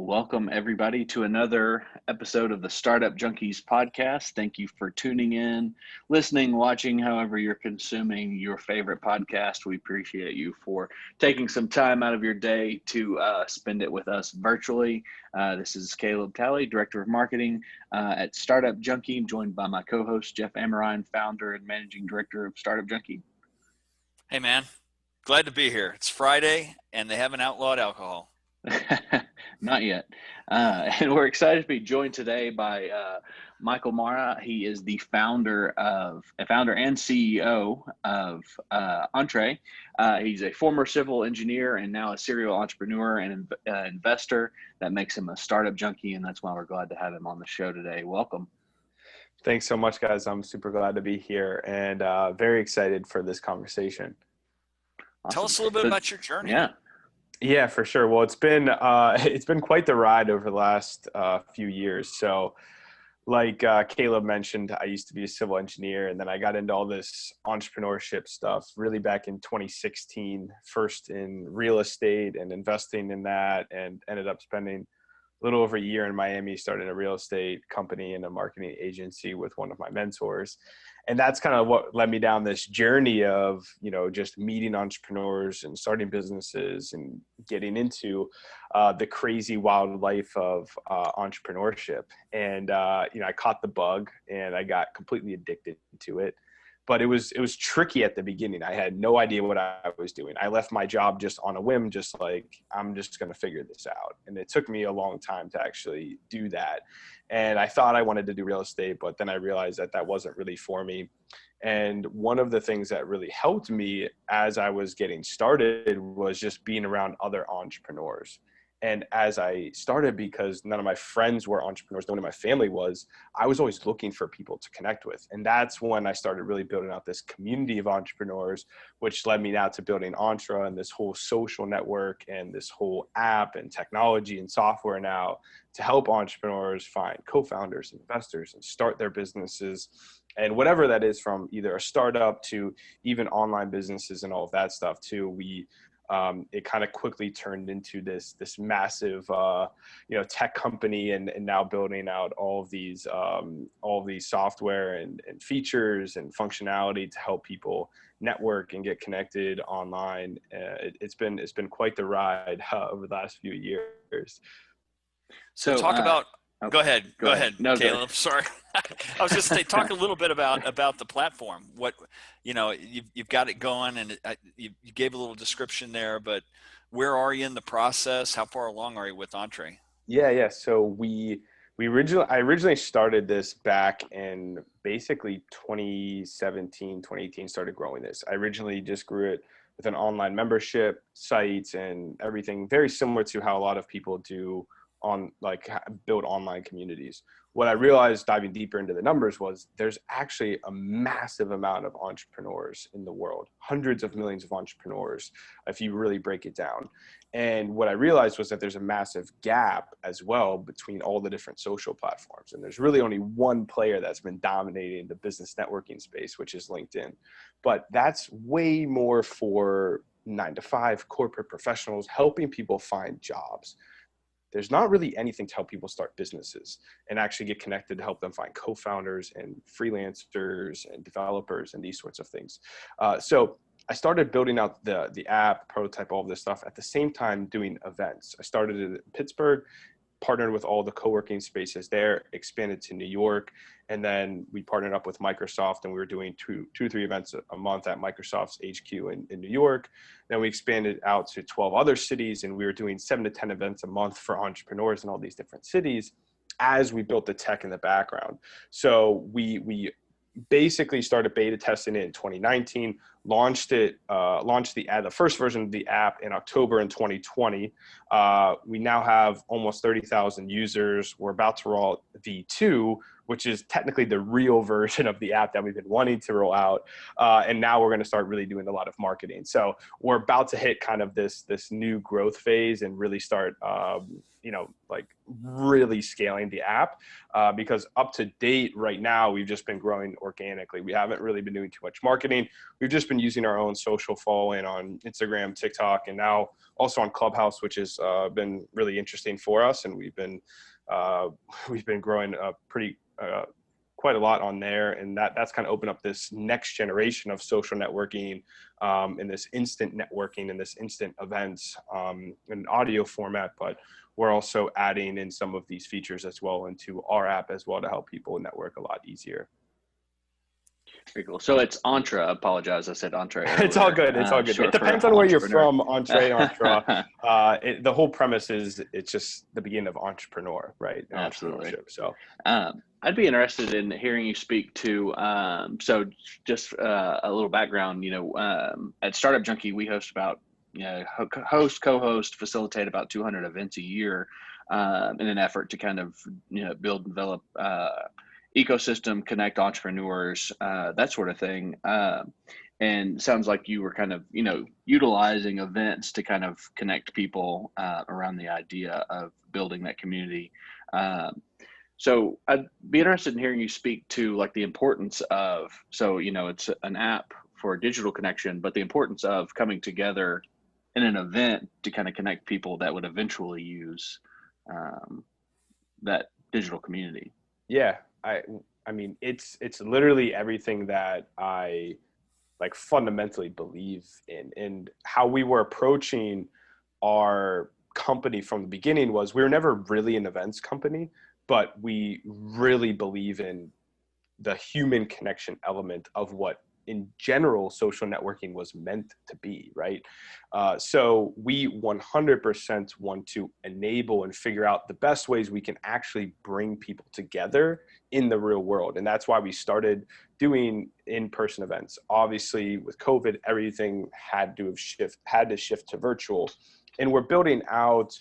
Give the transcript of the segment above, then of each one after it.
Welcome, everybody, to another episode of the Startup Junkies Podcast. Thank you for tuning in, listening, watching, however you're consuming your favorite podcast. We appreciate you for taking some time out of your day to spend it with us virtually. This is Caleb Tally, Director of Marketing at Startup Junkie, joined by my co-host, Jeff Ameriine, founder and Managing Director of Startup Junkie. Hey, man. Glad to be here. It's Friday, and they haven't outlawed alcohol. Not yet. And we're excited to be joined today by Michael Marra. He is the founder and CEO of Entre. He's a former civil engineer and now a serial entrepreneur and investor. That makes him a startup junkie, and that's why we're glad to have him on the show today. Welcome. Thanks so much, guys. I'm super glad to be here and very excited for this conversation. Awesome. Tell us a little bit about your journey. Yeah, for sure. Well, it's been quite the ride over the last few years. So like Caleb mentioned, I used to be a civil engineer, and then I got into all this entrepreneurship stuff really back in 2016, first in real estate and investing in that, and ended up spending a little over a year in Miami, starting a real estate company and a marketing agency with one of my mentors. And that's kind of what led me down this journey of, just meeting entrepreneurs and starting businesses and getting into the crazy wild life of entrepreneurship. And, I caught the bug and I got completely addicted to it. But it was tricky at the beginning. I had no idea what I was doing. I left my job just on a whim, just like, I'm just going to figure this out. And it took me a long time to actually do that. And I thought I wanted to do real estate, but then I realized that wasn't really for me. And one of the things that really helped me as I was getting started was just being around other entrepreneurs. And as I started, because none of my friends were entrepreneurs, no one in my family was, I was always looking for people to connect with. And that's when I started really building out this community of entrepreneurs, which led me now to building Entre and this whole social network and this whole app and technology and software now to help entrepreneurs find co-founders and investors and start their businesses. And whatever that is, from either a startup to even online businesses and all of that stuff too, it kind of quickly turned into this massive, tech company, and now building out all of these software and features and functionality to help people network and get connected online. It's been quite the ride over the last few years. So talk about. Go ahead. No, Caleb. Sorry. I was just saying, talk a little bit about the platform. What, you've got it going, and you gave a little description there, but where are you in the process? How far along are you with Entre? Yeah. So I originally started this back in basically 2017, 2018, started growing this. I originally just grew it with an online membership site and everything very similar to how a lot of people do build online communities. What I realized diving deeper into the numbers was there's actually a massive amount of entrepreneurs in the world, hundreds of millions of entrepreneurs, if you really break it down. And what I realized was that there's a massive gap as well between all the different social platforms. And there's really only one player that's been dominating the business networking space, which is LinkedIn. But that's way more for 9-to-5 corporate professionals, helping people find jobs. There's not really anything to help people start businesses and actually get connected to help them find co-founders and freelancers and developers and these sorts of things. So I started building out the app, prototype, all of this stuff at the same time doing events. I started in Pittsburgh, partnered with all the co-working spaces there, expanded to New York, and then we partnered up with Microsoft, and we were doing two or three events a month at Microsoft's HQ in New York. Then we expanded out to 12 other cities, and we were doing 7 to 10 events a month for entrepreneurs in all these different cities as we built the tech in the background. So we basically started beta testing it in 2019, launched the first version of the app in October in 2020. We now have almost 30,000 users. We're about to roll out V2, which is technically the real version of the app that we've been wanting to roll out. And now we're going to start really doing a lot of marketing. So we're about to hit kind of this new growth phase and really start, really scaling the app because up to date right now, we've just been growing organically. We haven't really been doing too much marketing. We've just been using our own social following on Instagram, TikTok, and now also on Clubhouse, which has been really interesting for us. And we've been growing quite a lot on there, and that's kind of opened up this next generation of social networking and this instant networking and this instant events in audio format. But we're also adding in some of these features as well into our app as well to help people network a lot easier. Very cool. So it's Entre. I apologize. I said Entre earlier. It's all good. It's all good. It depends on where you're from. Entre. The whole premise is it's just the beginning of entrepreneur, right? Absolutely. So I'd be interested in hearing you speak to, so just a little background, at Startup Junkie, we host about, co-host, facilitate about 200 events a year in an effort to kind of, build and develop ecosystem, connect entrepreneurs, that sort of thing. And sounds like you were kind of, utilizing events to kind of connect people around the idea of building that community. So I'd be interested in hearing you speak to like the importance of, it's an app for digital connection, but the importance of coming together in an event to kind of connect people that would eventually use that digital community. Yeah. I mean, it's literally everything that I like fundamentally believe in, and how we were approaching our company from the beginning was we were never really an events company, but we really believe in the human connection element of what in general social networking was meant to be, right? So we 100% want to enable and figure out the best ways we can actually bring people together in the real world. And that's why we started doing in-person events. Obviously with COVID, everything had to shift to virtual. And we're building out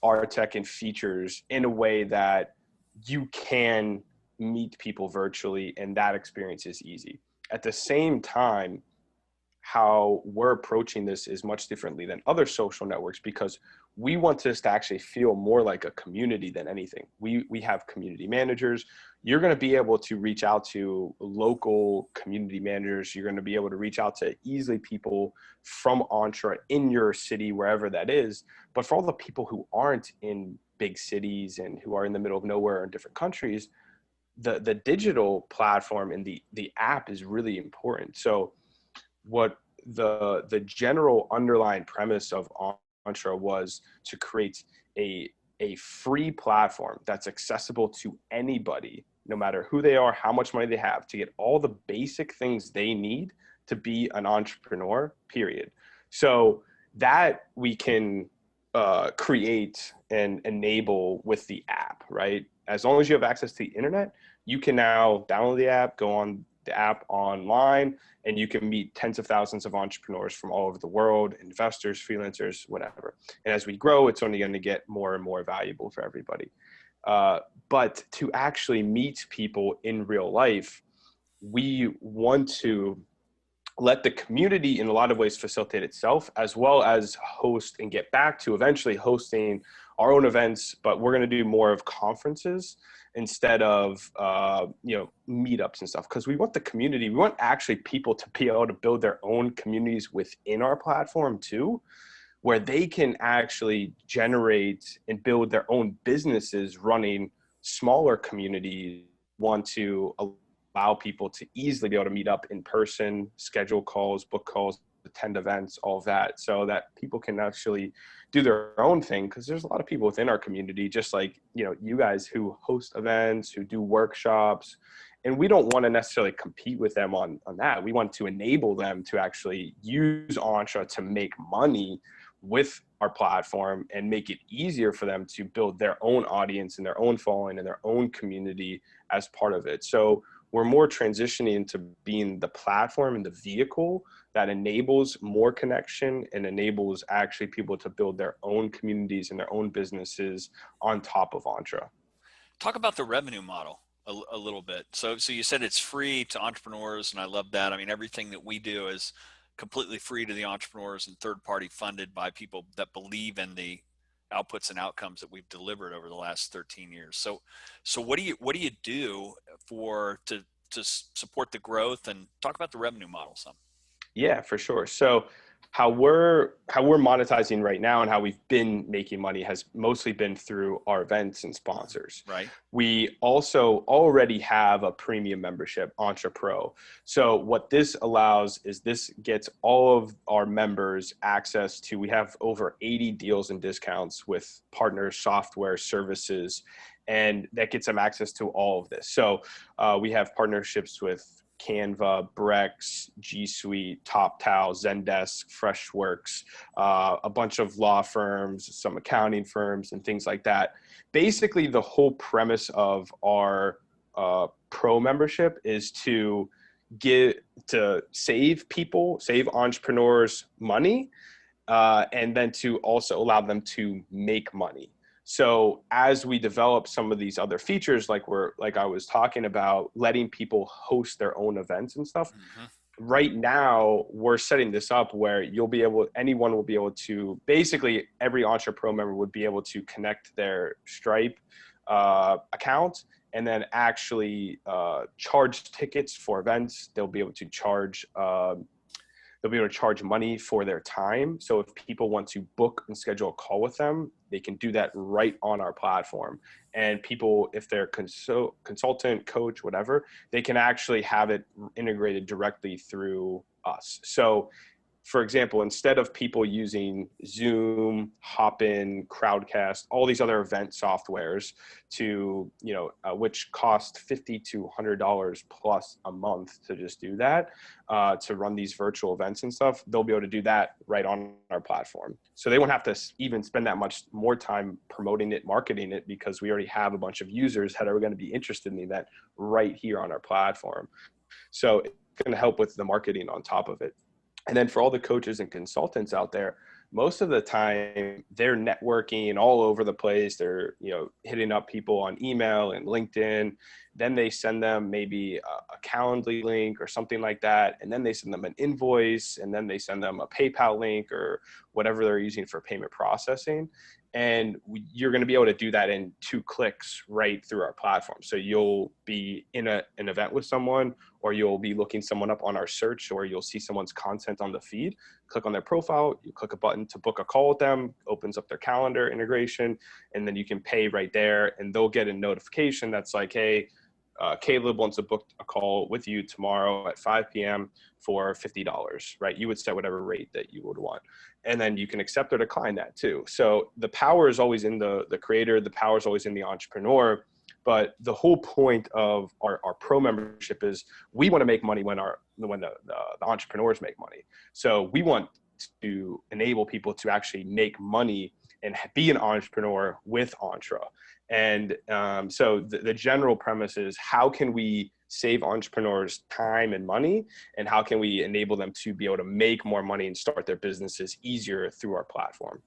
our tech and features in a way that you can meet people virtually, and that experience is easy. At the same time, how we're approaching this is much differently than other social networks because we want this to actually feel more like a community than anything. We have community managers. You're going to be able to reach out to local community managers. You're going to be able to reach out to easily people from Entre in your city, wherever that is. But for all the people who aren't in big cities and who are in the middle of nowhere in different countries, the digital platform and the app is really important. So what the general underlying premise of Entre was to create a free platform that's accessible to anybody, no matter who they are, how much money they have, to get all the basic things they need to be an entrepreneur, period. So that we can create and enable with the app, right? As long as you have access to the internet, you can now download the app, go on the app online, and you can meet tens of thousands of entrepreneurs from all over the world, investors, freelancers, whatever. And as we grow, it's only going to get more and more valuable for everybody. But to actually meet people in real life, we want to let the community in a lot of ways facilitate itself, as well as host and get back to eventually hosting our own events. But we're going to do more of conferences instead of meetups and stuff, because we want the community, we want actually people to be able to build their own communities within our platform too, where they can actually generate and build their own businesses running smaller communities. Want to allow people to easily be able to meet up in person, schedule calls, book calls, attend events, all of that, so that people can actually do their own thing. Because there's a lot of people within our community, just like you guys, who host events, who do workshops, and we don't want to necessarily compete with them on that. We want to enable them to actually use Entre to make money with our platform and make it easier for them to build their own audience and their own following and their own community as part of it. So we're more transitioning into being the platform and the vehicle that enables more connection and enables actually people to build their own communities and their own businesses on top of Entre. Talk about the revenue model a little bit. So you said it's free to entrepreneurs, and I love that. I mean, everything that we do is completely free to the entrepreneurs and third party funded by people that believe in the outputs and outcomes that we've delivered over the last 13 years. So what do you do to support the growth, and talk about the revenue model some? Yeah, for sure. So how we're monetizing right now and how we've been making money has mostly been through our events and sponsors. Right. We also already have a premium membership, Entre Pro. So what this allows is this gets all of our members access to, we have over 80 deals and discounts with partners, software, services, and that gets them access to all of this. So we have partnerships with Canva, Brex, G Suite, TopTal, Zendesk, Freshworks, a bunch of law firms, some accounting firms, and things like that. Basically, the whole premise of our pro membership is to save entrepreneurs money, and then to also allow them to make money. So as we develop some of these other features, like I was talking about, letting people host their own events and stuff, right now we're setting this up where anyone will be able to, basically every Entre Pro member would be able to connect their Stripe account and then actually charge tickets for events. They'll be able to charge money for their time. So if people want to book and schedule a call with them, they can do that right on our platform. And people, if they're consultant, coach, whatever, they can actually have it integrated directly through us. So for example, instead of people using Zoom, Hopin, Crowdcast, all these other event softwares which cost $50 to $100 plus a month to just do that, to run these virtual events and stuff, they'll be able to do that right on our platform. So they won't have to even spend that much more time promoting it, marketing it, because we already have a bunch of users that are going to be interested in the event right here on our platform. So it's going to help with the marketing on top of it. And then for all the coaches and consultants out there, most of the time they're networking all over the place. They're, hitting up people on email and LinkedIn. Then they send them maybe a Calendly link or something like that. And then they send them an invoice, and then they send them a PayPal link or whatever they're using for payment processing. And you're going to be able to do that in 2 clicks right through our platform. So you'll be in an event with someone, or you'll be looking someone up on our search, or you'll see someone's content on the feed. Click on their profile, you click a button to book a call with them, opens up their calendar integration, and then you can pay right there, and they'll get a notification that's like, hey, Caleb wants to book a call with you tomorrow at 5 p.m. for $50, right? You would set whatever rate that you would want. And then you can accept or decline that too. So the power is always in the creator, the power is always in the entrepreneur. But the whole point of our pro membership is we want to make money when the entrepreneurs make money. So we want to enable people to actually make money and be an entrepreneur with Entre. And so the general premise is, how can we save entrepreneurs time and money, and how can we enable them to be able to make more money and start their businesses easier through our platform?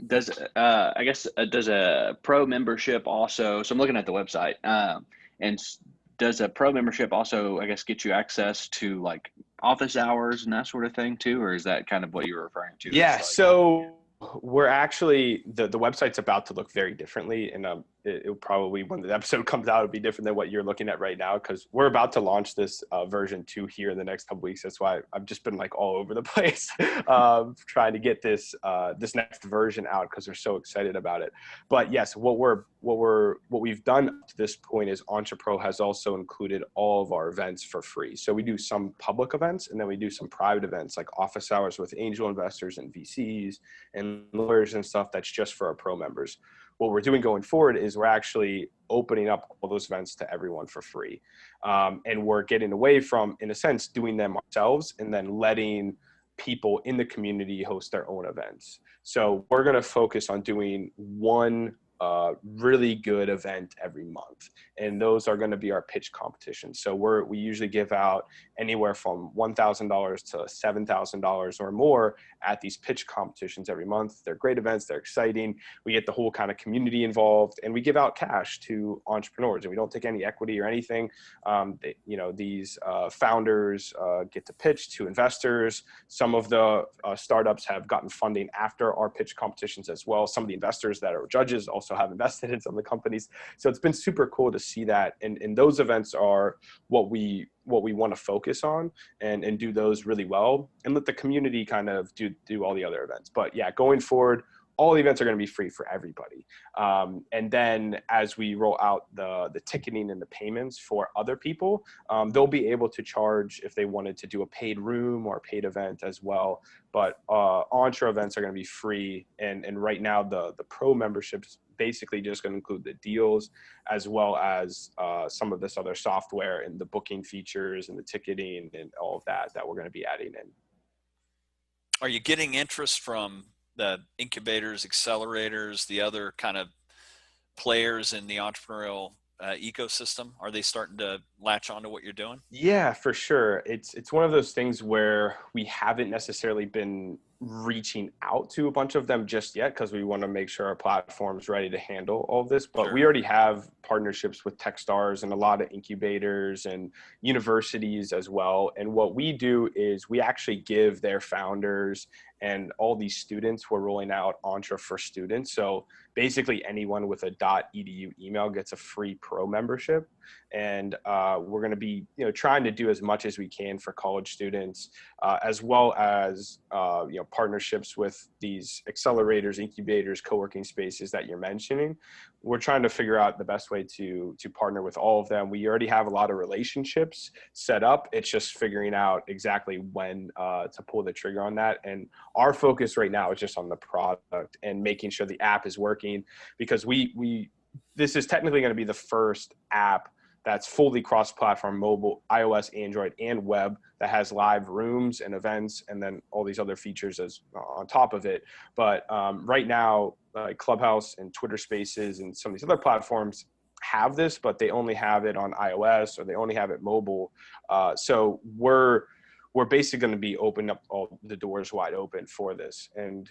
Does a pro membership also, so I'm looking at the website, and does a pro membership also, I guess, get you access to like office hours and that sort of thing too? Or is that kind of what you're referring to? Yeah. So we're actually, the website's about to look very differently, and it'll probably, when the episode comes out, it'll be different than what you're looking at right now, because we're about to launch this version 2 here in the next couple weeks. That's why I've just been like all over the place trying to get this next version out, because we're so excited about it. But yes, what we've done up to this point is Entre Pro has also included all of our events for free. So we do some public events, and then we do some private events like office hours with angel investors and VCs and lawyers and stuff that's just for our pro members. What we're doing going forward is we're actually opening up all those events to everyone for free. And we're getting away from, in a sense, doing them ourselves and then letting people in the community host their own events. So we're going to focus on doing one really good event every month. And those are going to be our pitch competitions. So we usually give out anywhere from $1,000 to $7,000 or more at these pitch competitions every month. They're great events. They're exciting. We get the whole kind of community involved, and we give out cash to entrepreneurs, and we don't take any equity or anything. These founders get to pitch to investors. Some of the startups have gotten funding after our pitch competitions as well. Some of the investors that are judges also have invested in some of the companies. So it's been super cool to see that. And those events are what we want to focus on and do those really well, and let the community kind of do all the other events. But yeah, going forward, all the events are going to be free for everybody. And then as we roll out the ticketing and the payments for other people, they'll be able to charge if they wanted to do a paid room or a paid event as well. But Entre events are going to be free. And right now the pro memberships basically just going to include the deals, as well as some of this other software and the booking features and the ticketing and all of that we're going to be adding in. Are you getting interest from the incubators, accelerators, the other kind of players in the entrepreneurial ecosystem? Are they starting to latch on to what you're doing? Yeah, for sure. It's one of those things where we haven't necessarily been reaching out to a bunch of them just yet, because we want to make sure our platform's ready to handle all of this. But Sure. We already have partnerships with Techstars and a lot of incubators and universities as well. And what we do is we actually give their founders and all these students, we're rolling out Entre for students. So basically anyone with a .edu email gets a free pro membership. And we're going to be trying to do as much as we can for college students, as well as partnerships with these accelerators, incubators, co-working spaces that you're mentioning. We're trying to figure out the best way to partner with all of them. We already have a lot of relationships set up. It's just figuring out exactly when to pull the trigger on that. And our focus right now is just on the product and making sure the app is working, because this is technically going to be the first app that's fully cross-platform, mobile, iOS, Android, and web, that has live rooms and events, and then all these other features as on top of it. But right now, Clubhouse and Twitter Spaces and some of these other platforms have this, but they only have it on iOS, or they only have it mobile. So we're basically going to be opening up all the doors wide open for this. And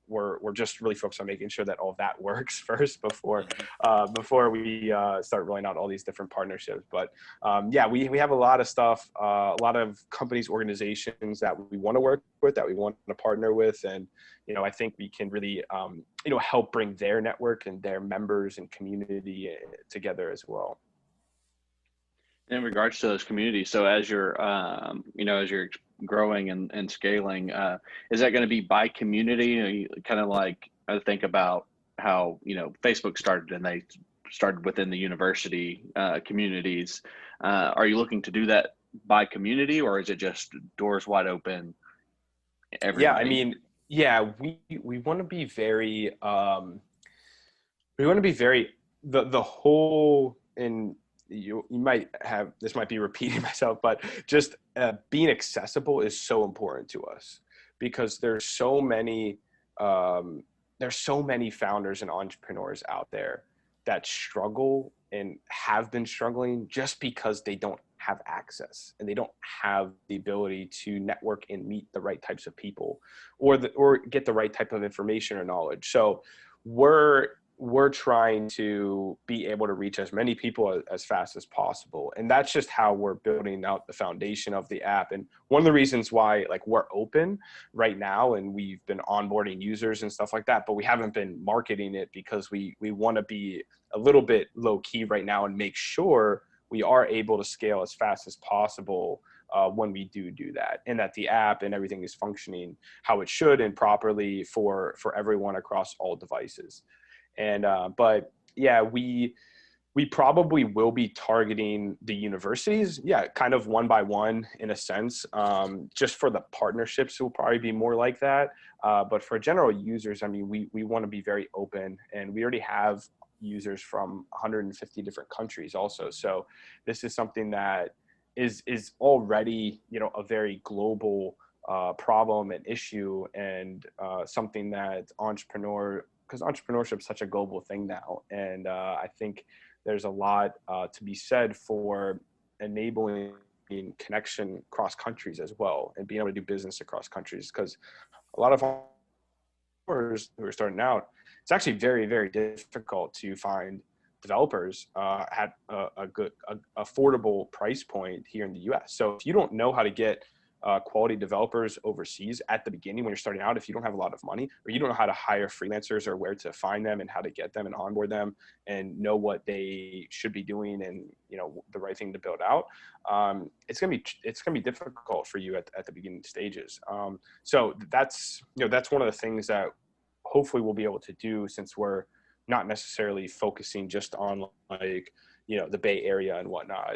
we're just really focused on making sure that all of that works first before we start rolling out all these different partnerships. But we have a lot of stuff, a lot of companies, organizations that we want to work with, that we want to partner with. And I think we can really help bring their network and their members and community together as well. In regards to those communities, so as you're growing and scaling, is that going to be by community? Kind of like I think about how Facebook started, and they started within the university communities. Are you looking to do that by community, or is it just doors wide open? Everybody? Yeah, I mean, we want to be very the whole in. You might have, this might be repeating myself, but just being accessible is so important to us, because there's so many founders and entrepreneurs out there that struggle and have been struggling just because they don't have access and they don't have the ability to network and meet the right types of people or get the right type of information or knowledge. So we're trying to be able to reach as many people as fast as possible. And that's just how we're building out the foundation of the app. And one of the reasons why we're open right now and we've been onboarding users and stuff like that, but we haven't been marketing it, because we want to be a little bit low key right now and make sure we are able to scale as fast as possible when we do that, and that the app and everything is functioning how it should and properly for everyone across all devices. And but yeah, we probably will be targeting the universities, kind of one by one in a sense. Just for the partnerships, it will probably be more like that. But for general users, I mean, we want to be very open, and we already have users from 150 different countries also. So this is something that is already a very global problem and issue, and something that because entrepreneurship is such a global thing now. And I think there's a lot to be said for enabling connection across countries as well, and being able to do business across countries, because a lot of entrepreneurs who are starting out, it's actually very, very difficult to find developers at a good, affordable price point here in the US. So if you don't know how to get quality developers overseas at the beginning when you're starting out, if you don't have a lot of money, or you don't know how to hire freelancers or where to find them and how to get them and onboard them and know what they should be doing and, you know, the right thing to build out, it's gonna be difficult for you at the beginning stages. So that's one of the things that hopefully we'll be able to do, since we're not necessarily focusing just on like, you know, the Bay Area and whatnot.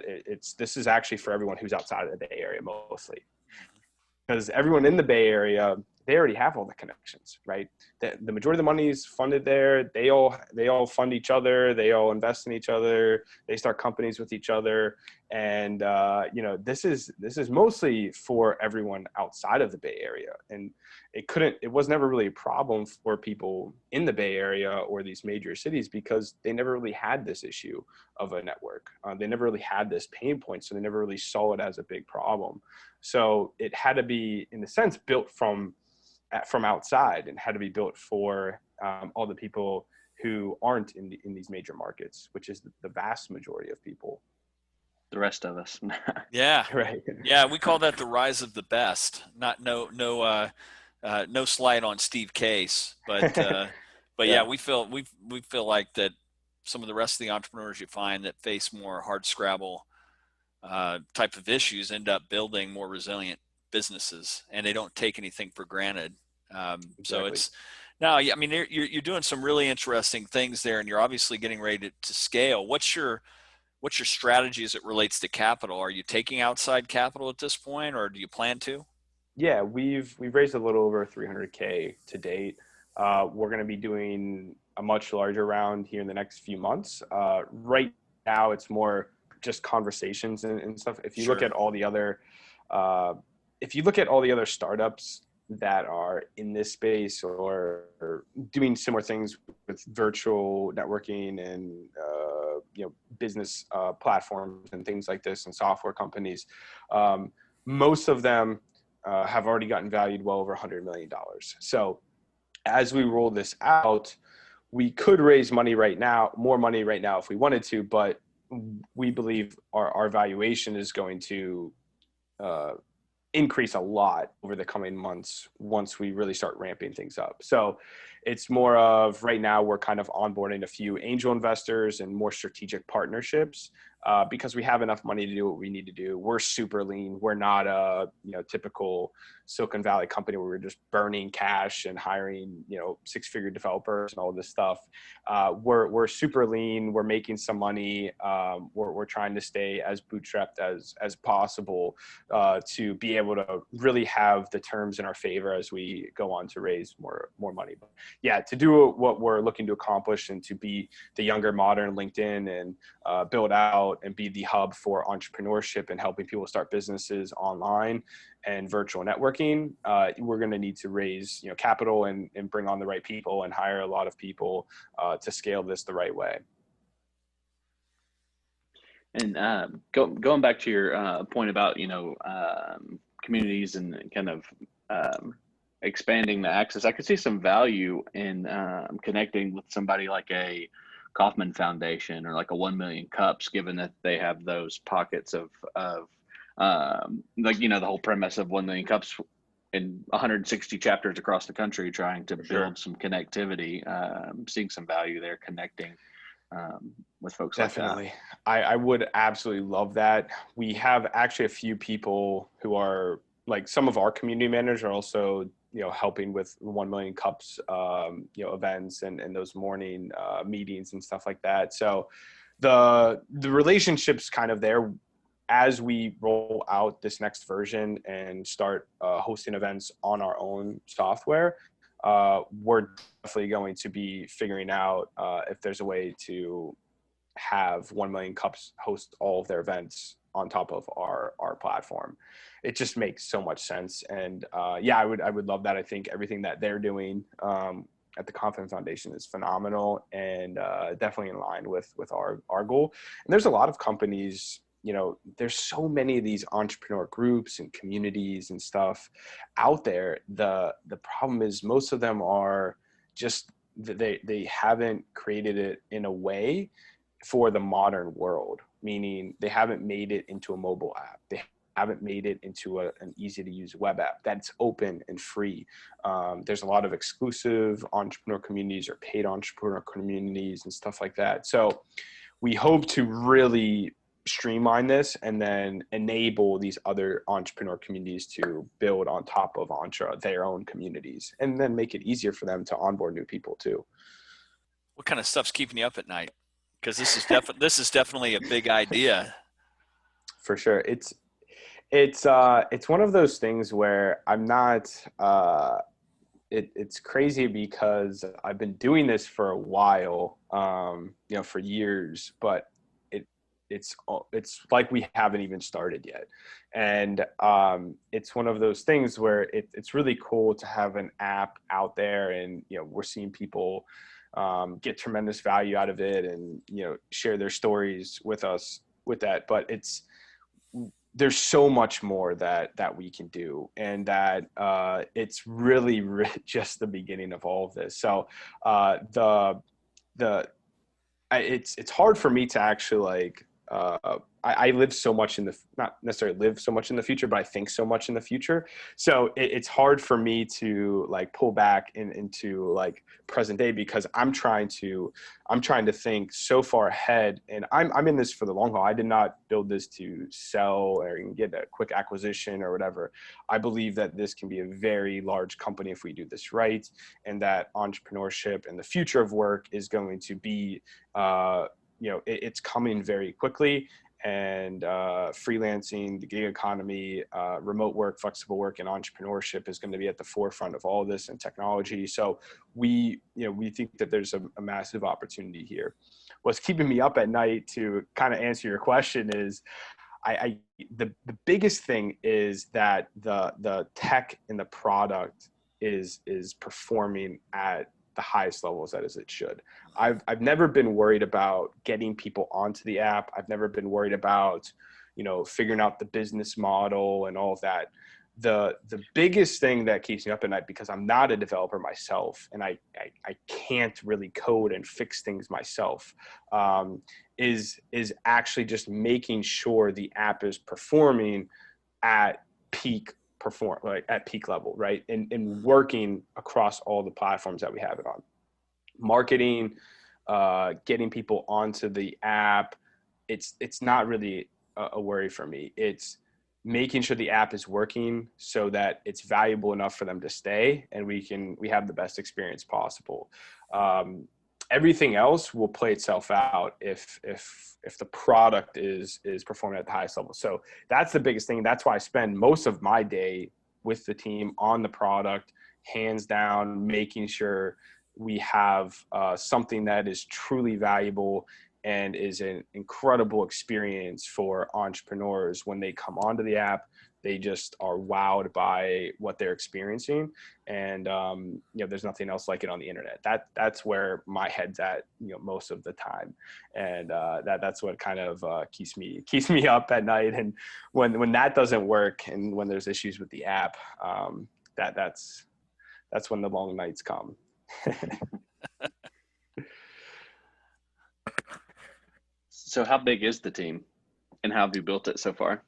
This is actually for everyone who's outside of the Bay Area mostly, because everyone in the Bay Area, they already have all the connections, right? The majority of the money is funded there. They all fund each other. They all invest in each other. They start companies with each other. And, you know, this is mostly for everyone outside of the Bay Area. And it was never really a problem for people in the Bay Area or these major cities, because they never really had this issue of a network. They never really had this pain point. So they never really saw it as a big problem. So it had to be, in a sense, built from outside, and had to be built for all the people who aren't in these major markets, which is the vast majority of people. The rest of us. Yeah. Right. Yeah. We call that the rise of the best. No slide on Steve Case, but yeah, we feel like that some of the rest of the entrepreneurs you find that face more hard scrabble type of issues end up building more resilient businesses, and they don't take anything for granted. Exactly. So it's now, I mean, you're doing some really interesting things there, and you're obviously getting ready to scale. What's your strategy as it relates to capital? Are you taking outside capital at this point, or do you plan to? Yeah, we've raised a little over $300K to date. We're going to be doing a much larger round here in the next few months. Right now, it's more just conversations and stuff. If you look at all the other startups that are in this space or doing similar things with virtual networking and you know, business platforms and things like this, and software companies, most of them have already gotten valued well over $100 million. So as we roll this out, we could raise money right now, more money right now if we wanted to, but we believe our valuation is going to increase a lot over the coming months once we really start ramping things up. So it's more of, right now we're kind of onboarding a few angel investors and more strategic partnerships because we have enough money to do what we need to do. We're super lean. We're not a typical Silicon Valley company where we're just burning cash and hiring 6-figure developers and all this stuff. We're super lean. We're making some money. We're trying to stay as bootstrapped as possible to be able to really have the terms in our favor as we go on to raise more money. But yeah, to do what we're looking to accomplish and to be the younger modern LinkedIn and build out and be the hub for entrepreneurship and helping people start businesses online and virtual networking, we're going to need to raise capital and bring on the right people and hire a lot of people to scale this the right way. And going back to your point about communities and kind of expanding the access, I could see some value in connecting with somebody like a Kauffman Foundation or like a 1 Million Cups, given that they have those pockets of the whole premise of 1 Million Cups in 160 chapters across the country, trying to build some connectivity, seeing some value there, connecting with folks. Definitely. Like that. I would absolutely love that. We have actually a few people who are like, some of our community managers are also helping with 1 Million Cups events and those morning meetings and stuff like that. So the relationship's kind of there. As we roll out this next version and start hosting events on our own software, we're definitely going to be figuring out if there's a way to have 1 Million Cups host all of their events on top of our platform. It just makes so much sense. And I would love that. I think everything that they're doing, at the Confident Foundation is phenomenal, and definitely in line with our goal. And there's a lot of companies, there's so many of these entrepreneur groups and communities and stuff out there. The problem is most of them are just, they haven't created it in a way for the modern world, meaning they haven't made it into a mobile app. They haven't made it into an easy to use web app that's open and free. There's a lot of exclusive entrepreneur communities or paid entrepreneur communities and stuff like that. So we hope to really streamline this and then enable these other entrepreneur communities to build on top of Entre, their own communities, and then make it easier for them to onboard new people too. What kind of stuff's keeping you up at night? Because this is definitely a big idea. For sure. It's one of those things where I'm not, it's crazy because I've been doing this for a while, for years, but it's like we haven't even started yet. And it's one of those things where it's really cool to have an app out there, and, we're seeing people get tremendous value out of it and, share their stories with us with that. But there's so much more that we can do, and that it's really just the beginning of all of this. So it's hard for me to actually I live so much not necessarily live so much in the future, but I think so much in the future. So it's hard for me to pull back into present day, because I'm trying to think so far ahead, and I'm in this for the long haul. I did not build this to sell or get a quick acquisition or whatever. I believe that this can be a very large company if we do this right, and that entrepreneurship and the future of work is going to be, it's coming very quickly, and freelancing, the gig economy, remote work, flexible work, and entrepreneurship is going to be at the forefront of all of this, and technology. So we think that there's a massive opportunity here. What's keeping me up at night, to kind of answer your question, is the biggest thing is that the tech and the product is performing at the highest levels as it should. I've never been worried about getting people onto the app. I've never been worried about, figuring out the business model and all of that. The biggest thing that keeps me up at night, because I'm not a developer myself, and I can't really code and fix things myself, is actually just making sure the app is performing at peak level, right? And working across all the platforms that we have it on. Marketing, getting people onto the app, it's not really a worry for me. It's making sure the app is working so that it's valuable enough for them to stay, and we have the best experience possible. Everything else will play itself out if the product is performing at the highest level. So that's the biggest thing. That's why I spend most of my day with the team on the product, hands down, making sure we have something that is truly valuable and is an incredible experience for entrepreneurs. When they come onto the app, they just are wowed by what they're experiencing. And, there's nothing else like it on the internet. That's where my head's at, most of the time. And that's what kind of keeps me up at night. And when that doesn't work, and when there's issues with the app, that's when the long nights come. So how big is the team, and how have you built it so far?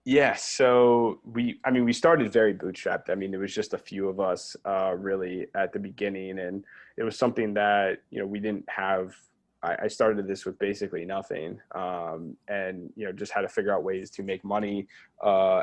Yeah, so we started very bootstrapped. It was just a few of us really at the beginning, and it was something that, we didn't have. I started this with basically nothing, and just had to figure out ways to make money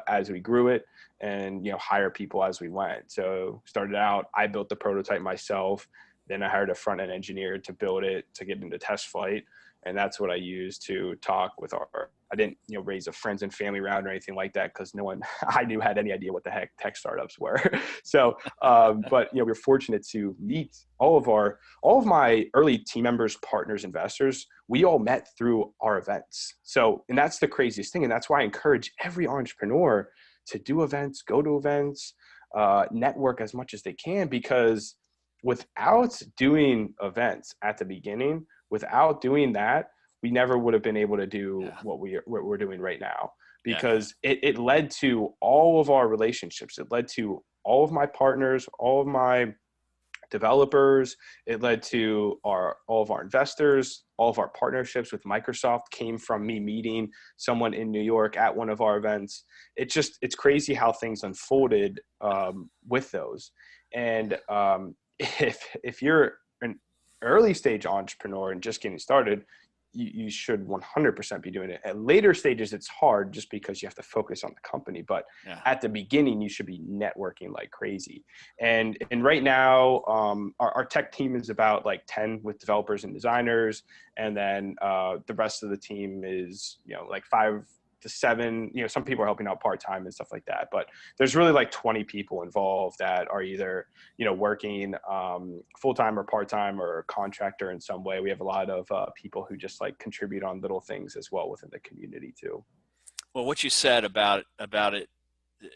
as we grew it, and hire people as we went. So started out, I built the prototype myself, then I hired a front end engineer to build it, to get into test flight. And that's what I used to talk with I didn't, raise a friends and family round or anything like that, because no one I knew had any idea what the heck tech startups were. So, but we're fortunate to meet all of my early team members, partners, investors. We all met through our events. So, and that's the craziest thing. And that's why I encourage every entrepreneur to do events, go to events, network as much as they can, because without doing events at the beginning, without doing that, we never would have been able to do what we're doing right now, because it led to all of our relationships. It led to all of my partners, all of my developers. It led to all of our investors. All of our partnerships with Microsoft came from me meeting someone in New York at one of our events. It's crazy how things unfolded with those. And if you're an early stage entrepreneur and just getting started, you should 100% be doing it. At later stages, it's hard just because you have to focus on the company. But at the beginning, you should be networking like crazy. And right now, our tech team is about like 10 with developers and designers. And then the rest of the team is, like 5 to 7. Some people are helping out part-time and stuff like that. But there's really like 20 people involved that are either, working full-time or part-time or a contractor in some way. We have a lot of people who just like contribute on little things as well within the community too. Well, what you said about it,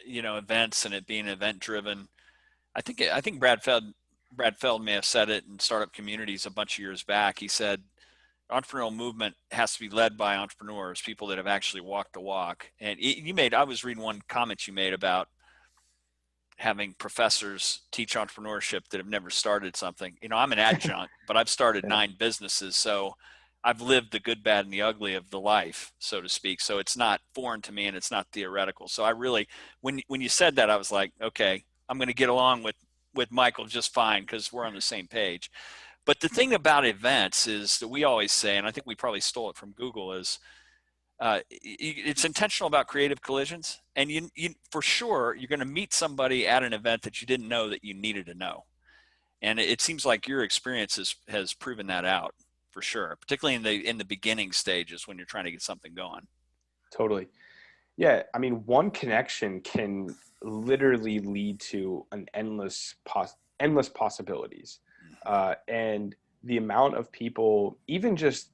events and it being event driven, I think Brad Feld may have said it in Startup Communities a bunch of years back. He said, entrepreneurial movement has to be led by entrepreneurs, people that have actually walked the walk. And I was reading one comment you made about having professors teach entrepreneurship that have never started something. I'm an adjunct, but I've started 9 businesses. So I've lived the good, bad, and the ugly of the life, so to speak. So it's not foreign to me and it's not theoretical. So I really, when you said that, I was like, okay, I'm going to get along with Michael just fine because we're on the same page. But the thing about events is that we always say, and I think we probably stole it from Google, is it's intentional about creative collisions. And you for sure, you're going to meet somebody at an event that you didn't know that you needed to know. And it seems like your experience has proven that out for sure, particularly in the beginning stages when you're trying to get something going. Totally. Yeah. I mean, one connection can literally lead to an endless possibilities. And the amount of people, even just,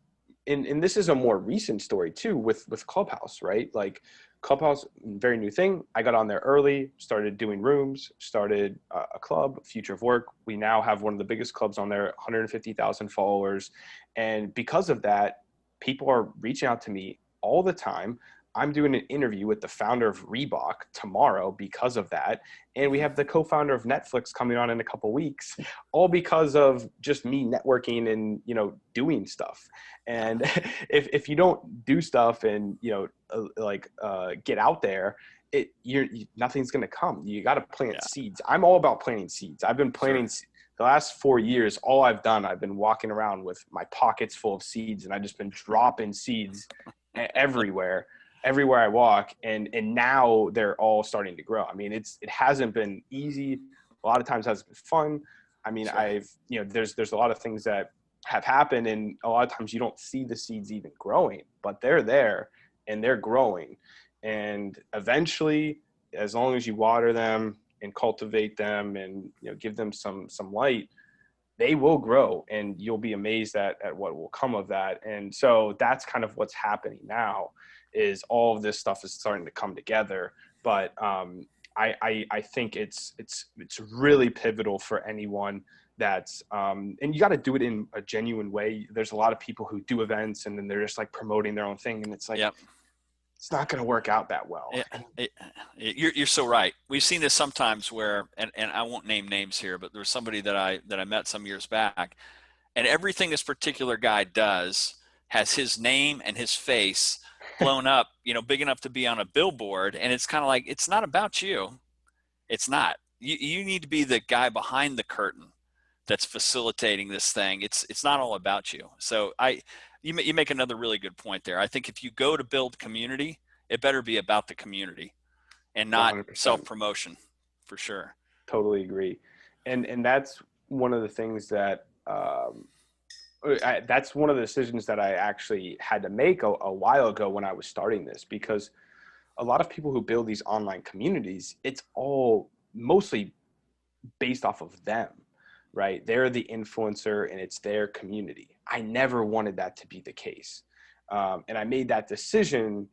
and this is a more recent story too, with Clubhouse, right? Like Clubhouse, very new thing. I got on there early, started doing rooms, started a club, Future of Work. We now have one of the biggest clubs on there, 150,000 followers. And because of that, people are reaching out to me all the time. I'm doing an interview with the founder of Reebok tomorrow because of that. And we have the co-founder of Netflix coming on in a couple weeks, all because of just me networking and, doing stuff. And if you don't do stuff and, get out there, nothing's going to come. You got to plant seeds. I'm all about planting seeds. I've been planting the last 4 years. All I've done, I've been walking around with my pockets full of seeds, and I've just been dropping seeds everywhere I walk, and now they're all starting to grow. I mean, it hasn't been easy. A lot of times it hasn't been fun. I mean, there's a lot of things that have happened, and a lot of times you don't see the seeds even growing, but they're there and they're growing. And eventually, as long as you water them and cultivate them and give them some light, they will grow, and you'll be amazed at what will come of that. And so that's kind of what's happening now, is all of this stuff is starting to come together. But I think it's really pivotal for anyone that's and you got to do it in a genuine way. There's a lot of people who do events and then they're just like promoting their own thing, and it's like, it's not going to work out that well. You're so right. We've seen this sometimes where, and I won't name names here, but there was somebody that I met some years back, and everything this particular guy does has his name and his face blown up, big enough to be on a billboard. And it's kind of like, it's not about you. It's not. You need to be the guy behind the curtain that's facilitating this thing. It's not all about you. So you make another really good point there. I think if you go to build community, it better be about the community and not 100%. Self-promotion, for sure. Totally agree. And that's one of the things that, that's one of the decisions that I actually had to make a while ago when I was starting this, because a lot of people who build these online communities, it's all mostly based off of them, right? They're the influencer and it's their community. I never wanted that to be the case. And I made that decision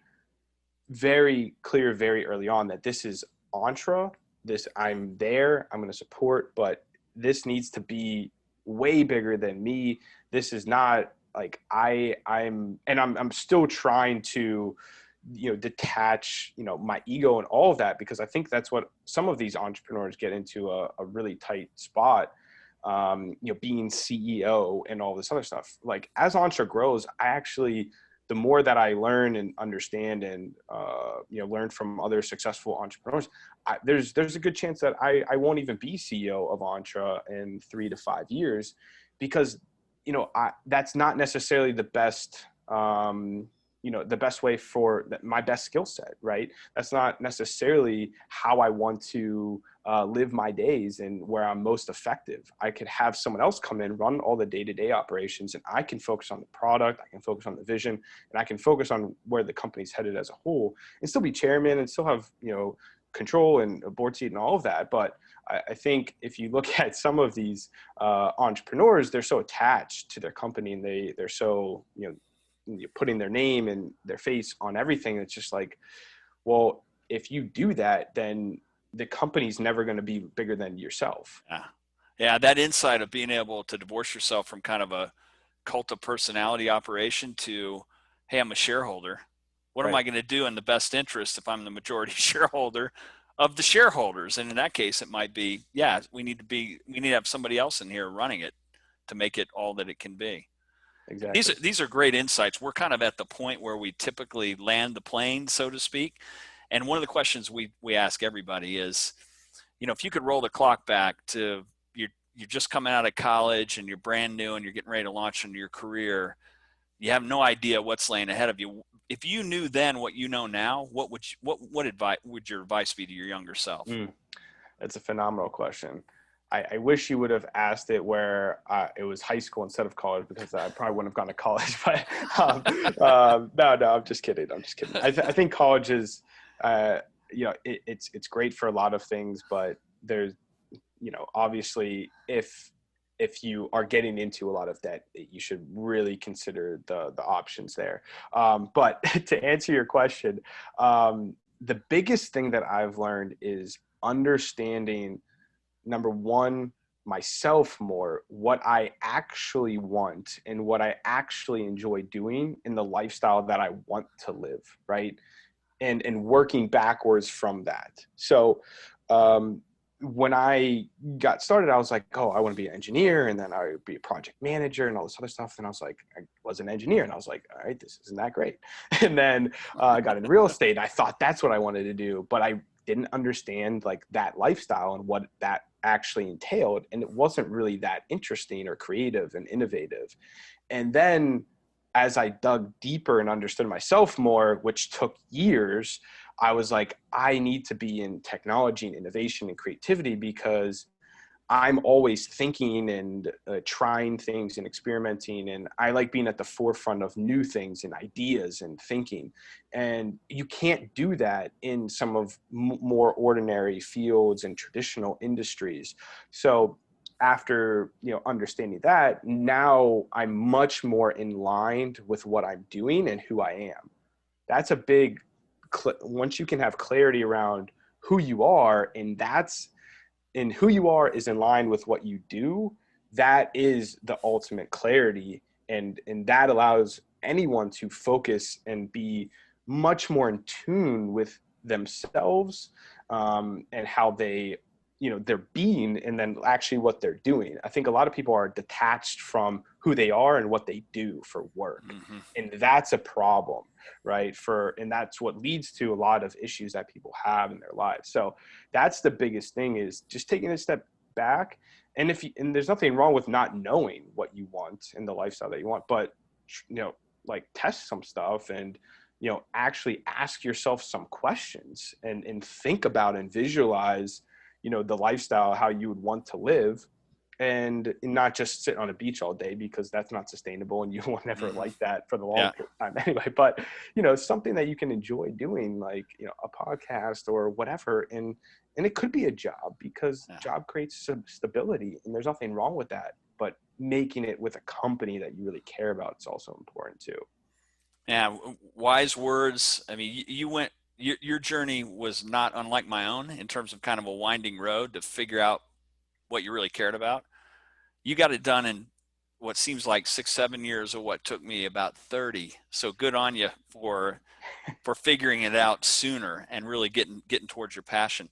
very clear, very early on, that this is Entre. I'm there, I'm going to support, but this needs to be way bigger than me. This is not like I'm still trying to, detach, my ego and all of that, because I think that's what some of these entrepreneurs get into a really tight spot. Being CEO and all this other stuff. Like as Entre grows, the more that I learn and understand and, learn from other successful entrepreneurs, there's a good chance that I won't even be CEO of Entre in 3 to 5 years, because, that's not necessarily the best, the best way for my best skill set, right? That's not necessarily how I want to live my days and where I'm most effective. I could have someone else come in, run all the day-to-day operations, and I can focus on the product, I can focus on the vision, and I can focus on where the company's headed as a whole, and still be chairman and still have, control and a board seat and all of that. But I think if you look at some of these entrepreneurs, they're so attached to their company, and they're so, putting their name and their face on everything. It's just like, well, if you do that, then the company's never going to be bigger than yourself. Yeah. That insight of being able to divorce yourself from kind of a cult of personality operation to, hey, I'm a shareholder. What am I going to do in the best interest if I'm the majority shareholder of the shareholders? And in that case, it might be, we need to have somebody else in here running it to make it all that it can be. Exactly. These are great insights. We're kind of at the point where we typically land the plane, so to speak. And one of the questions we ask everybody is, if you could roll the clock back to you're just coming out of college and you're brand new and you're getting ready to launch into your career, you have no idea what's laying ahead of you. If you knew then what you know now, what advice would your advice be to your younger self? That's a phenomenal question. I wish you would have asked it where it was high school instead of college, because I probably wouldn't have gone to college. But no, I'm just kidding. I think college is, it's great for a lot of things, but there's, obviously if you are getting into a lot of debt, you should really consider the options there. But to answer your question, the biggest thing that I've learned is understanding, number one, myself more, what I actually want and what I actually enjoy doing in the lifestyle that I want to live, right? And working backwards from that. So when I got started, I was like, oh, I want to be an engineer, and then I would be a project manager and all this other stuff. And I was like, I was an engineer, and I was like, all right, this isn't that great. And then I got in real estate, and I thought that's what I wanted to do, but I didn't understand like that lifestyle and what that actually entailed. And it wasn't really that interesting or creative and innovative. And then as I dug deeper and understood myself more, which took years, I was like, I need to be in technology and innovation and creativity, because I'm always thinking and trying things and experimenting. And I like being at the forefront of new things and ideas and thinking. And you can't do that in some of more ordinary fields and traditional industries. So after, understanding that, now I'm much more in line with what I'm doing and who I am. That's a big, once you can have clarity around who you are, and who you are is in line with what you do, that is the ultimate clarity. And that allows anyone to focus and be much more in tune with themselves, and how they, their being, and then actually what they're doing. I think a lot of people are detached from who they are and what they do for work. Mm-hmm. And that's a problem, right? And that's what leads to a lot of issues that people have in their lives. So that's the biggest thing, is just taking a step back. And and there's nothing wrong with not knowing what you want and the lifestyle that you want, but, like test some stuff and, actually ask yourself some questions and think about and visualize, the lifestyle, how you would want to live, and not just sit on a beach all day, because that's not sustainable and you will never like that for the long period of time anyway. But, something that you can enjoy doing, like, a podcast or whatever. And it could be a job, because job creates some stability, and there's nothing wrong with that. But making it with a company that you really care about is also important too. Yeah, wise words. I mean, your journey was not unlike my own in terms of kind of a winding road to figure out what you really cared about. You got it done in what seems like 6-7 years of what took me about 30. So good on you for figuring it out sooner and really getting towards your passion.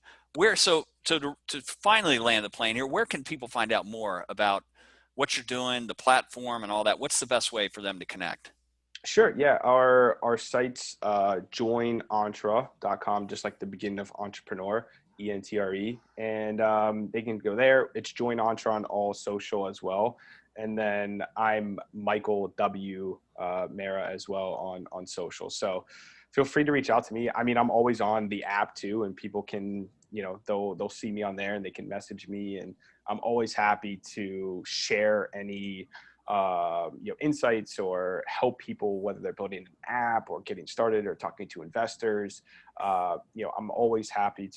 So to finally land the plane here, where can people find out more about what you're doing, the platform and all that? What's the best way for them to connect? Sure. Yeah. Our site's joinentre.com, just like the beginning of entrepreneur, ENTRE. And they can go there. It's Join Entre on all social as well. And then I'm Michael W. Marra as well on social. So feel free to reach out to me. I mean, I'm always on the app too, and people can, they'll see me on there and they can message me. And I'm always happy to share any insights or help people, whether they're building an app or getting started or talking to investors. I'm always happy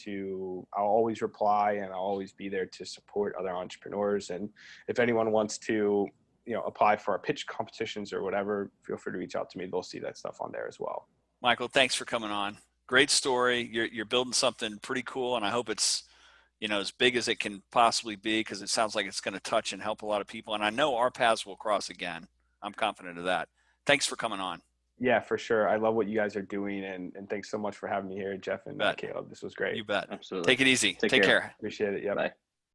I'll always reply, and I'll always be there to support other entrepreneurs. And if anyone wants to, apply for our pitch competitions or whatever, feel free to reach out to me. They'll see that stuff on there as well. Michael, thanks for coming on. Great story. You're building something pretty cool, and I hope it's, as big as it can possibly be, because it sounds like it's going to touch and help a lot of people. And I know our paths will cross again. I'm confident of that. Thanks for coming on. Yeah, for sure. I love what you guys are doing. And thanks so much for having me here, Jeff and Caleb. This was great. You bet. Absolutely. Take it easy. Take care. Appreciate it. Yeah. Bye.